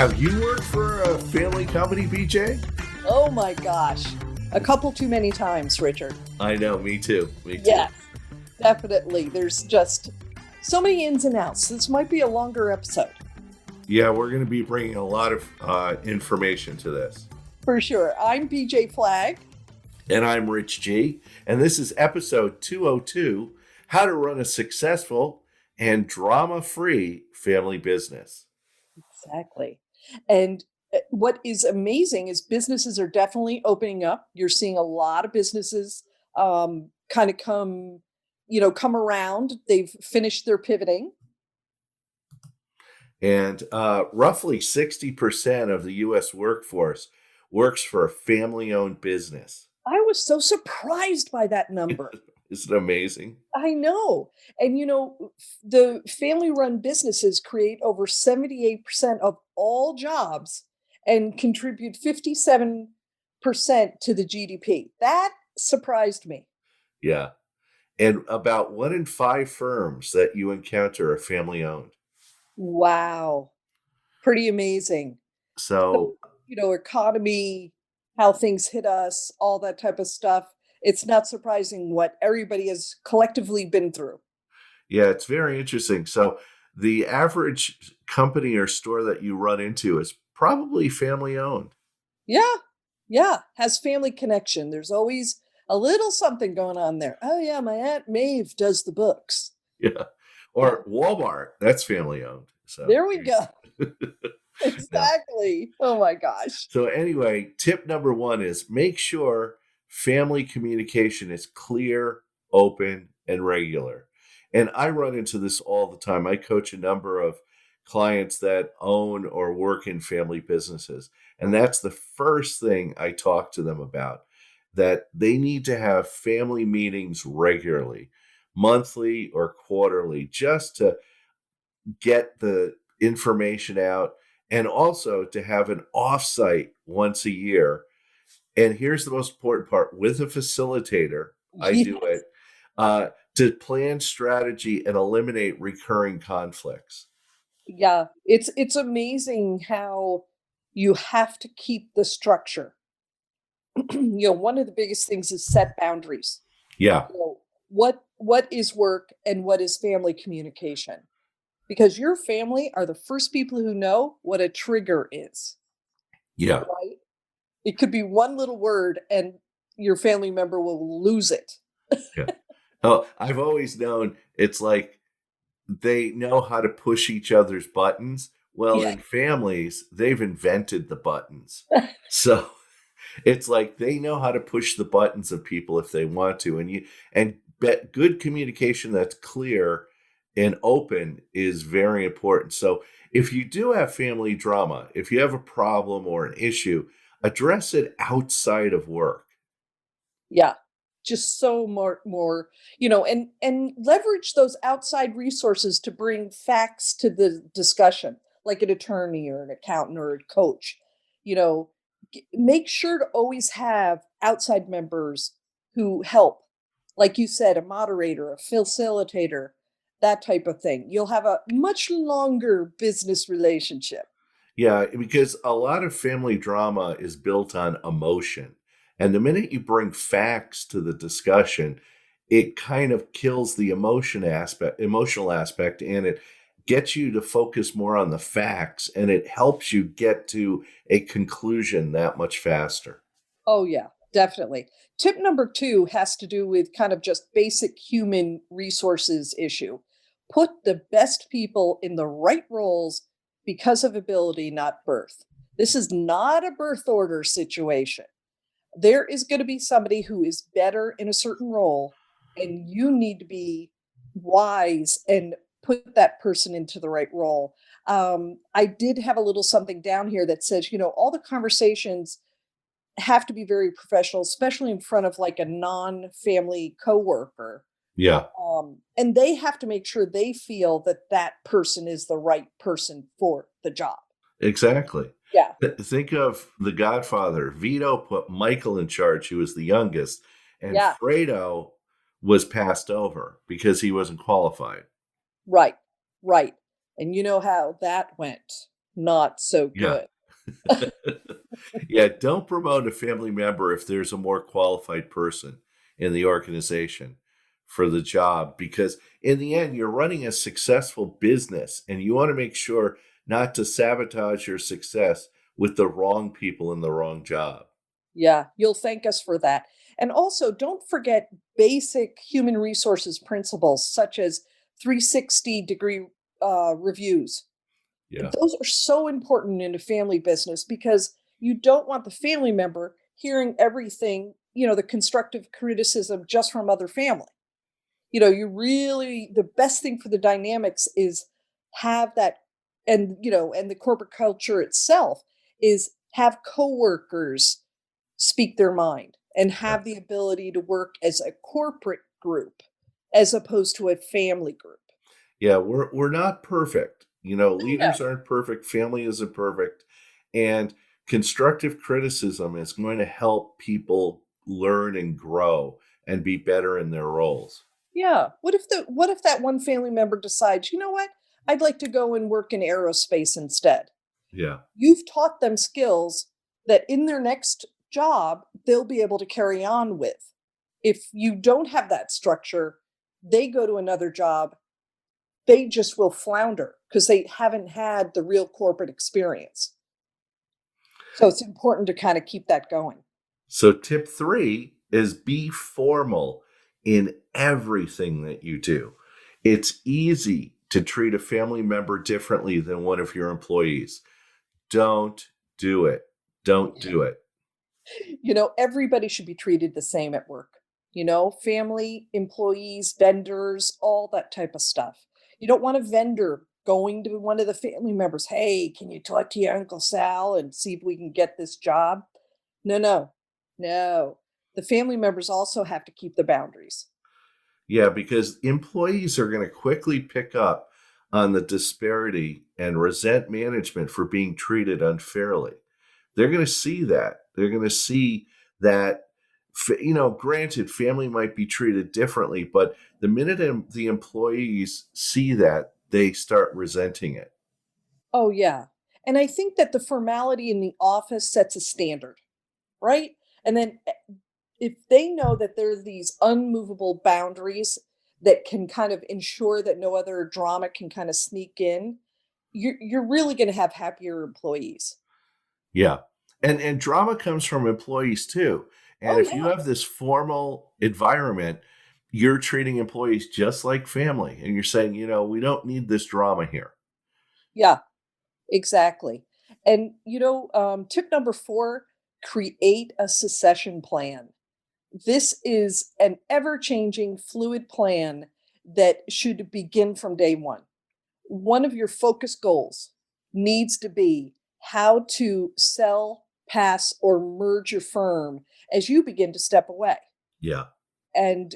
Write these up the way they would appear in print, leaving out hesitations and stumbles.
Have you worked for a family company, BJ? Oh my gosh. A couple too many times, Richard. I know, me too. Me too. Yes, definitely. There's just so many ins and outs. This might be a longer episode Yeah, we're going to be bringing a lot of information to this. for sure. I'm BJ Flagg. And I'm Rich G. And this is episode 202, How to Run a Successful and Drama-Free Family Business. Exactly. And what is amazing is businesses are definitely opening up. You're seeing a lot of businesses kind of come around. They've finished their pivoting. And roughly 60% of the U.S. workforce works for a family-owned business. I was so surprised by that number. Isn't it amazing? I know. And the family run businesses create over 78% of all jobs and contribute 57% to the GDP. That surprised me. Yeah. And about 1 in 5 firms that you encounter are family-owned. Wow. Pretty amazing. So, So, economy, how things hit us, all that type of stuff. It's not surprising what everybody has collectively been through. yeah, it's very interesting. So, the average company or store that you run into is probably family-owned. Yeah. Yeah. Has family connection. There's always a little something going on there. Oh, yeah. My Aunt Maeve does the books. Yeah. Or Walmart, that's family-owned. So, There we go. yeah. Exactly. Oh my gosh. So anyway, tip number 1 is make sure family communication is clear, open, and regular. And I run into this all the time. I coach a number of clients that own or work in family businesses. And that's the first thing I talk to them about, that they need to have family meetings regularly, monthly or quarterly, just to get the information out, and also to have an offsite once a year. And here's the most important part, with a facilitator, I do Yes. it, to plan strategy and eliminate recurring conflicts. Yeah. It's amazing how you have to keep the structure. One of the biggest things is set boundaries. Yeah, What is work and what is family communication? Because your family are the first people who know what a trigger is, yeah, right? It could be one little word and your family member will lose it. yeah. Oh, I've always known it's like they know how to push each other's buttons. Well, Yeah. in families, they've invented the buttons. So it's like they know how to push the buttons of people if they want to, and bet good communication that's clear and open is very important. So if you do have family drama, if you have a problem or an issue, address it outside of work. Yeah. Just so more, and leverage those outside resources to bring facts to the discussion, like an attorney or an accountant or a coach. You know, make sure to always have outside members who help. Like you said, a moderator, a facilitator, that type of thing. You'll have a much longer business relationship. Yeah, because a lot of family drama is built on emotion. And the minute you bring facts to the discussion, it kind of kills the emotional aspect, and it gets you to focus more on the facts, and it helps you get to a conclusion that much faster. Oh, yeah, definitely. Tip number 2 has to do with kind of just basic human resources issue. Put the best people in the right roles because of ability, not birth. This is not a birth order situation. There is going to be somebody who is better in a certain role, and you need to be wise and put that person into the right role. I did have a little something down here that says, all the conversations have to be very professional, especially in front of like a non-family coworker. Yeah, And they have to make sure they feel that that person is the right person for the job. exactly. Yeah. Think of The Godfather. Vito put Michael in charge, who was the youngest, and Yeah. Fredo was passed over because he wasn't qualified. Right. Right. And you know how that went. not so Yeah. good. Yeah, don't promote a family member if there's a more qualified person in the organization for the job, because in the end, you're running a successful business and you want to make sure not to sabotage your success with the wrong people in the wrong job. Yeah, you'll thank us for that. And also, don't forget basic human resources principles such as 360-degree reviews. Yeah. Those are so important in a family business because you don't want the family member hearing everything, the constructive criticism just from other family. You really, the best thing for the dynamics is have that, and the corporate culture itself is have coworkers speak their mind and Yeah. have the ability to work as a corporate group as opposed to a family group. Yeah, we're not perfect. No. Leaders aren't perfect, family isn't perfect, and constructive criticism is going to help people learn and grow and be better in their roles. Yeah. What if that one family member decides, you know what? I'd like to go and work in aerospace instead. Yeah. You've taught them skills that in their next job they'll be able to carry on with. If you don't have that structure, they go to another job, they just will flounder because they haven't had the real corporate experience. So it's important to kind of keep that going. So tip 3 is be formal in everything that you do. It's easy to treat a family member differently than one of your employees. Don't do it. Don't do it. Everybody should be treated the same at work. Family, employees, vendors, all that type of stuff. You don't want a vendor going to one of the family members, hey, can you talk to your Uncle Sal and see if we can get this job? No, no, no. The family members also have to keep the boundaries. Yeah, because employees are going to quickly pick up on the disparity and resent management for being treated unfairly. They're going to see that. They're going to see that, granted, family might be treated differently, but the minute the employees see that, they start resenting it. Oh, yeah. And I think that the formality in the office sets a standard, right? And then if they know that there are these unmovable boundaries that can kind of ensure that no other drama can kind of sneak in, you're really going to have happier employees. Yeah. And drama comes from employees too. And Oh if you yeah. have this formal environment, you're treating employees just like family. And you're saying, we don't need this drama here. Yeah, exactly. And tip number 4, create a succession plan. This is an ever-changing fluid plan that should begin from day one. One of your focus goals needs to be how to sell, pass, or merge your firm as you begin to step away. Yeah. And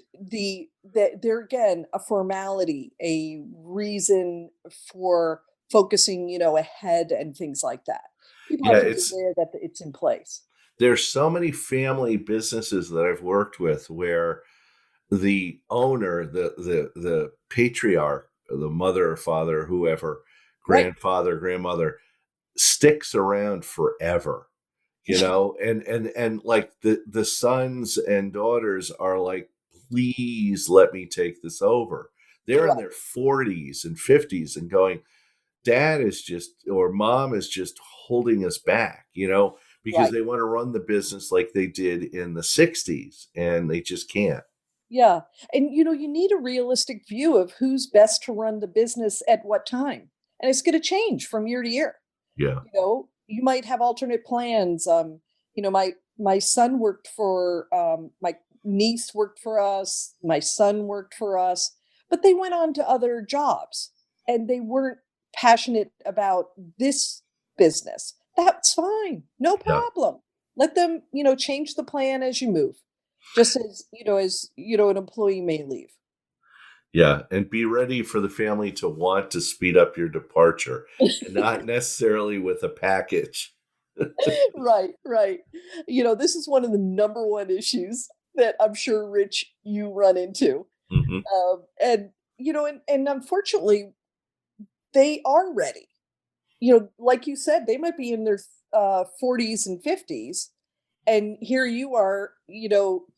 there again, a formality, a reason for focusing, ahead and things like that. People Yeah. have to be aware that it's in place. There's so many family businesses that I've worked with where the owner, the patriarch, the mother or father, whoever, Right. grandfather, grandmother, sticks around forever, and like the sons and daughters are like, please let me take this over. They're in Right. their 40s and 50s and going, dad is just, or mom is just holding us back, because Right. they want to run the business like they did in the 60s and they just can't. Yeah. And you need a realistic view of who's best to run the business at what time. And it's going to change from year to year. Yeah. You might have alternate plans. My son worked for my niece worked for us, my son worked for us, but they went on to other jobs and they weren't passionate about this business. That's fine. No Yeah. problem. Let them, change the plan as you move. Just as an employee may leave. Yeah, and be ready for the family to want to speed up your departure and not necessarily with a package. Right, right. This is one of the number one issues that I'm sure, Rich, you run into. Mhm. And unfortunately, they are ready. like you said, they might be in their 40s and 50s, and here you are,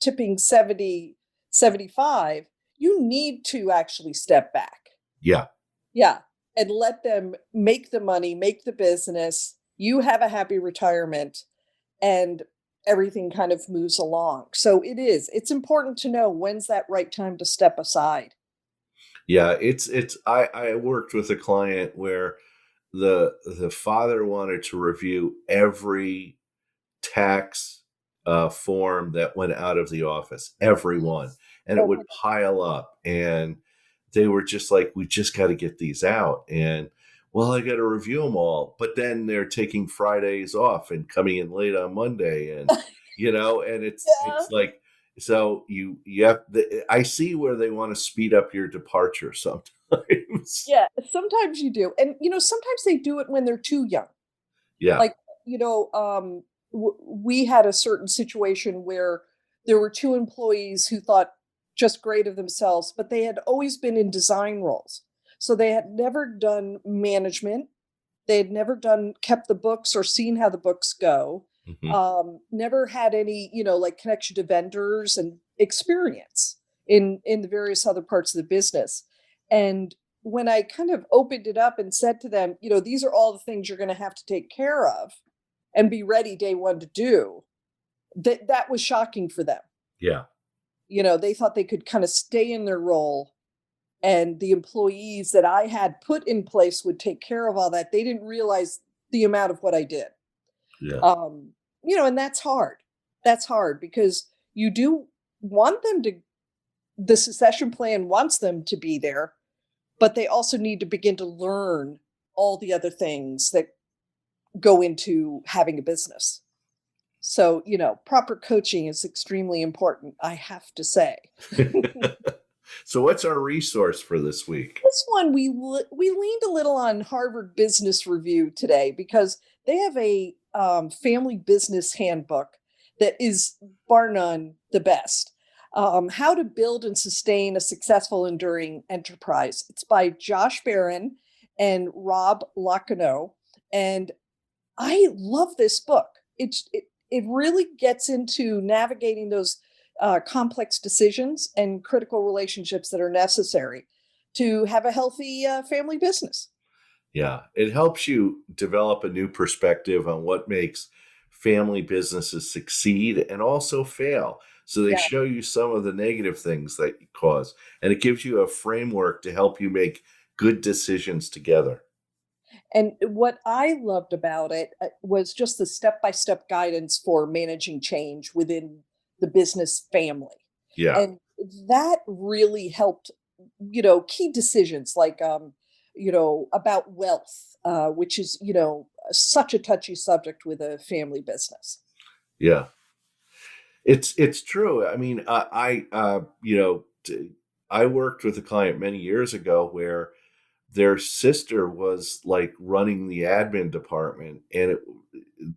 tipping 70, 75. You need to actually step back. Yeah. Yeah. And let them make the money, make the business. You have a happy retirement, and everything kind of moves along. So it's important to know when's that right time to step aside. Yeah, I worked with a client where the father wanted to review every tax form that went out of the office, everyone, and it Oh my would pile up. And they were just like, "We just got to get these out." And well, I got to review them all, but then they're taking Fridays off and coming in late on Monday, and God. and Yeah. it's like so you have I see where they want to speed up your departure sometimes. Yeah, sometimes you do. And sometimes they do it when they're too young. Yeah. Like, you know, um, we had a certain situation where there were two employees who thought just great of themselves, but they had always been in design roles. So they had never done management. They had never kept the books or seen how the books go. Hmm. Never had any, like connection to vendors and experience in the various other parts of the business. And when I kind of opened it up and said to them, these are all the things you're going to have to take care of and be ready day one to do, that was shocking for them. Yeah. They thought they could kind of stay in their role, and the employees that I had put in place would take care of all that. They didn't realize the amount of what I did. Yeah. Um, and that's hard. That's hard because you do want them to, the succession plan wants them to be there, but they also need to begin to learn all the other things that go into having a business. So, proper coaching is extremely important, I have to say. So what's our resource for this week? This one we leaned a little on Harvard Business Review today because they have a family business handbook that is bar none the best. How to build and sustain a successful, enduring enterprise. It's by Josh Barron and Rob Lacano, and I love this book. It really gets into navigating those complex decisions and critical relationships that are necessary to have a healthy family business. Yeah, it helps you develop a new perspective on what makes family businesses succeed and also fail. So they Yeah. show you some of the negative things that cause, and it gives you a framework to help you make good decisions together. And what I loved about it was just the step by step guidance for managing change within the business family. Yeah. And that really helped, key decisions like, about wealth, which is, such a touchy subject with a family business. Yeah. It's true. I mean, I worked with a client many years ago where their sister was like running the admin department, and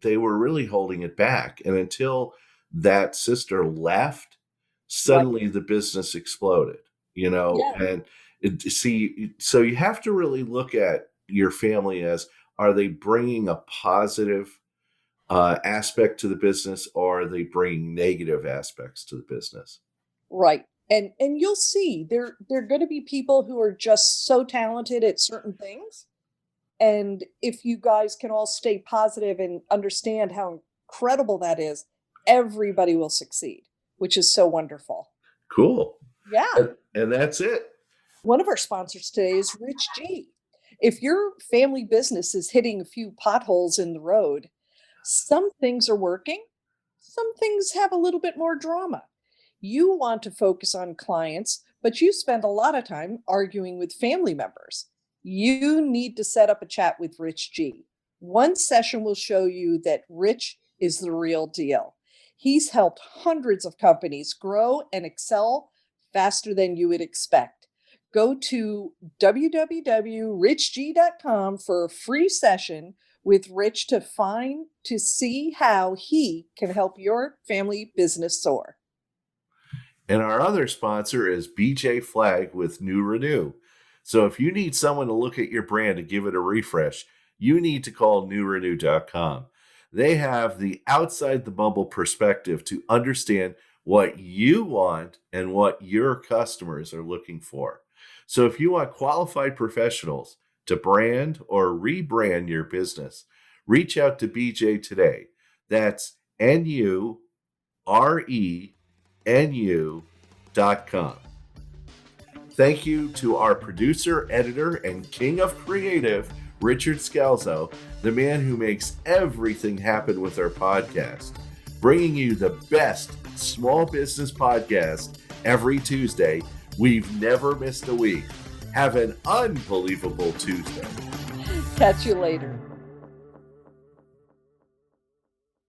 they were really holding it back. And until that sister left, Right. suddenly the business exploded, Yeah. and so you have to really look at your family as, are they bringing a positive aspect to the business, or are they bringing negative aspects to the business? Right. And you'll see they're going to be people who are just so talented at certain things. And if you guys can all stay positive and understand how incredible that is, everybody will succeed, which is so wonderful. Cool. Yeah. And that's it. One of our sponsors today is Rich G. If your family business is hitting a few potholes in the road, some things are working, some things have a little bit more drama. You want to focus on clients, but you spend a lot of time arguing with family members. You need to set up a chat with Rich G. One session will show you that Rich is the real deal. He's helped hundreds of companies grow and excel faster than you would expect. Go to www.richg.com for a free session with Rich to see how he can help your family business soar. And our other sponsor is BJ Flag with New Renew. So if you need someone to look at your brand and give it a refresh, you need to call newrenew.com. They have the outside the bubble perspective to understand what you want and what your customers are looking for. So if you want qualified professionals to brand or rebrand your business, reach out to BJ today. That's NURENU.com. Thank you to our producer, editor, and king of creative, Richard Scalzo, the man who makes everything happen with our podcast, bringing you the best small business podcast every Tuesday. We've never missed a week. Have an unbelievable Tuesday. Catch you later.